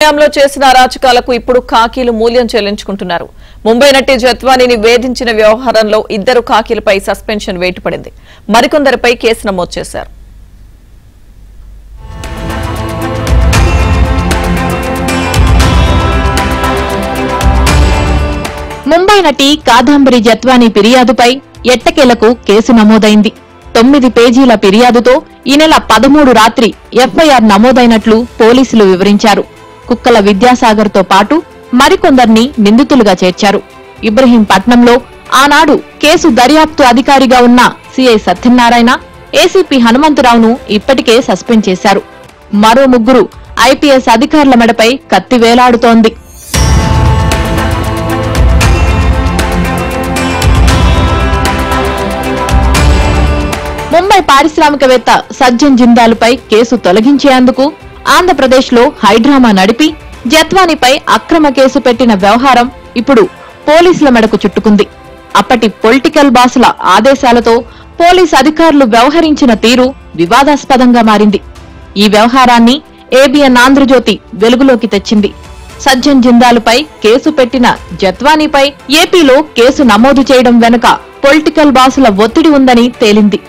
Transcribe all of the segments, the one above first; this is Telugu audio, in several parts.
లో చేసిన అరాచకాలకు ఇప్పుడు కాకీలు మూల్యం చెల్లించుకుంటున్నారు. ముంబై నటి జత్వానీని వేధించిన వ్యవహారంలో ఇద్దరు కాకీలపై సస్పెన్షన్ వేటు పడింది. మరికొందరిపై కేసు నమోదు చేశారు. ముంబై నటి కాదంబరి జత్వానీ ఫిర్యాదుపై ఎట్టకేలకు కేసు నమోదైంది. 9 పేజీల ఫిర్యాదుతో ఈ నెల 13 రాత్రి ఎఫ్ఐఆర్ నమోదైనట్లు పోలీసులు వివరించారు. కుక్కల విద్యాసాగర్ తో పాటు మరికొందరిని నిందితులుగా చేర్చారు. ఇబ్రహీంపట్నంలో ఆనాడు కేసు దర్యాప్తు అధికారిగా ఉన్న సిఐ సత్యనారాయణ, ఏసీపీ హనుమంతరావును ఇప్పటికే సస్పెండ్ చేశారు. మరో 3 ఐపీఎస్ అధికారుల మెడపై కత్తి వేలాడుతోంది. ముంబై పారిశ్రామికవేత్త సజ్జన్ జిందాల్పై కేసు తొలగించేందుకు ఆంధ్రప్రదేశ్లో హైడ్రామా నడిపి జత్వానీపై అక్రమ కేసు పెట్టిన వ్యవహారం ఇప్పుడు పోలీసుల మెడకు చుట్టుకుంది. అప్పటి పొలిటికల్ బాసుల ఆదేశాలతో పోలీస్ అధికారులు వ్యవహరించిన తీరు వివాదాస్పదంగా మారింది. ఈ వ్యవహారాన్ని ఏబిఎన్ ఆంధ్రజ్యోతి వెలుగులోకి తెచ్చింది. సజ్జన్ జిందాల్పై కేసు పెట్టిన జత్వానీపై ఏపీలో కేసు నమోదు చేయడం వెనుక పొలిటికల్ బాసుల ఒత్తిడి ఉందని తేలింది.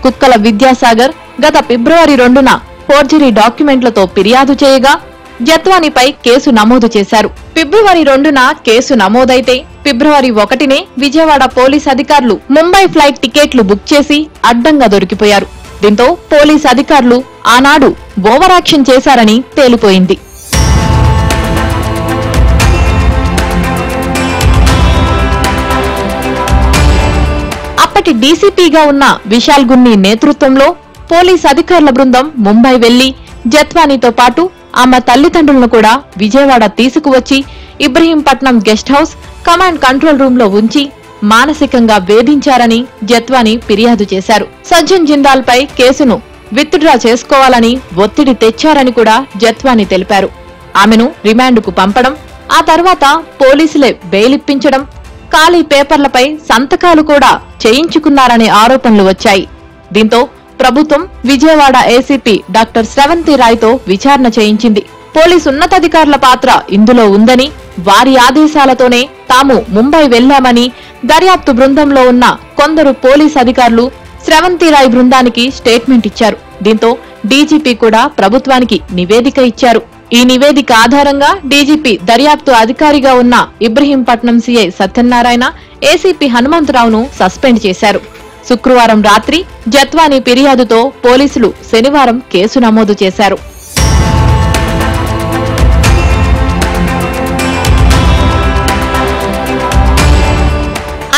కుక్కల విద్యాసాగర్ గత ఫిబ్రవరి 2న ఫోర్జరీ డాక్యుమెంట్లతో ఫిర్యాదు చేయగా జత్వానీపై కేసు నమోదు చేశారు. ఫిబ్రవరి 2న కేసు నమోదైతే ఫిబ్రవరి 1నే విజయవాడ పోలీస్ అధికారులు ముంబై ఫ్లైట్ టికెట్లు బుక్ చేసి అడ్డంగా దొరికిపోయారు. దీంతో పోలీస్ అధికారులు ఆనాడు ఓవరాక్షన్ చేశారని తేలిపోయింది. అప్పటి డీసీపీగా ఉన్న విశాల్ గున్ని నేతృత్వంలో పోలీస్ అధికారుల బృందం ముంబై వెళ్లి జత్వానీతో పాటు ఆమె తల్లిదండ్రులను కూడా విజయవాడ తీసుకువచ్చి Ibrahimpatnam guest house command control room లో ఉంచి మానసికంగా వేధించారని జత్వానీ ఫిర్యాదు చేశారు. సజ్జన్ జిందాల్ పై కేసును విత్డ్రా చేసుకోవాలని ఒత్తిడి తెచ్చారని కూడా జత్వానీ తెలిపారు. ఆమెను రిమాండ్కు పంపడం, ఆ తర్వాత పోలీసులే బెయిలిప్పించడం, ఖాళీ పేపర్లపై సంతకాలు కూడా చేయించుకున్నారనే ఆరోపణలు వచ్చాయి. దీంతో ప్రభుత్వం విజయవాడ ఏసీపీ డాక్టర్ స్రవంతి రాయ్తో విచారణ చేయించింది. పోలీసు ఉన్నతాధికారుల పాత్ర ఇందులో ఉందని, వారి ఆదేశాలతోనే తాము ముంబై వెళ్లామని దర్యాప్తు బృందంలో ఉన్న కొందరు పోలీస్ అధికారులు స్రవంతి రాయ్ బృందానికి స్టేట్మెంట్ ఇచ్చారు. దీంతో డీజీపీ కూడా ప్రభుత్వానికి నివేదిక ఇచ్చారు. ఈ నివేదిక ఆధారంగా డీజీపీ దర్యాప్తు అధికారిగా ఉన్న ఇబ్రహీంపట్నం సీఐ సత్యనారాయణ, ఏసీపీ హనుమంతరావును సస్పెండ్ చేశారు. శుక్రవారం రాత్రి జత్వానీ ఫిర్యాదుతో పోలీసులు శనివారం కేసు నమోదు చేశారు.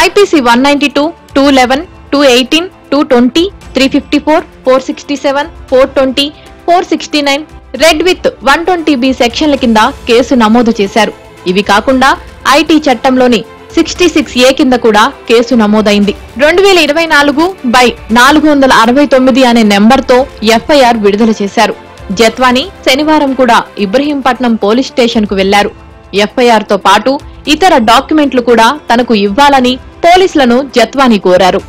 ఐపీసీ 192, 211, 218, 220, 354, 467, 420, 469, రెడ్ విత్ 120B సెక్షన్ల కింద కేసు నమోదు చేశారు. ఇవి కాకుండా ఐటీ చట్టంలోని 66A కింద కూడా కేసు నమోదైంది. 2024/469 అనే నెంబర్తో ఎఫ్ఐఆర్ విడుదల చేశారు. జత్వానీ శనివారం కూడా ఇబ్రహీంపట్నం పోలీస్ స్టేషన్ కు వెళ్లారు. ఎఫ్ఐఆర్ తో పాటు ఇతర డాక్యుమెంట్లు కూడా తనకు ఇవ్వాలని పోలీసులను జత్వానీ కోరారు.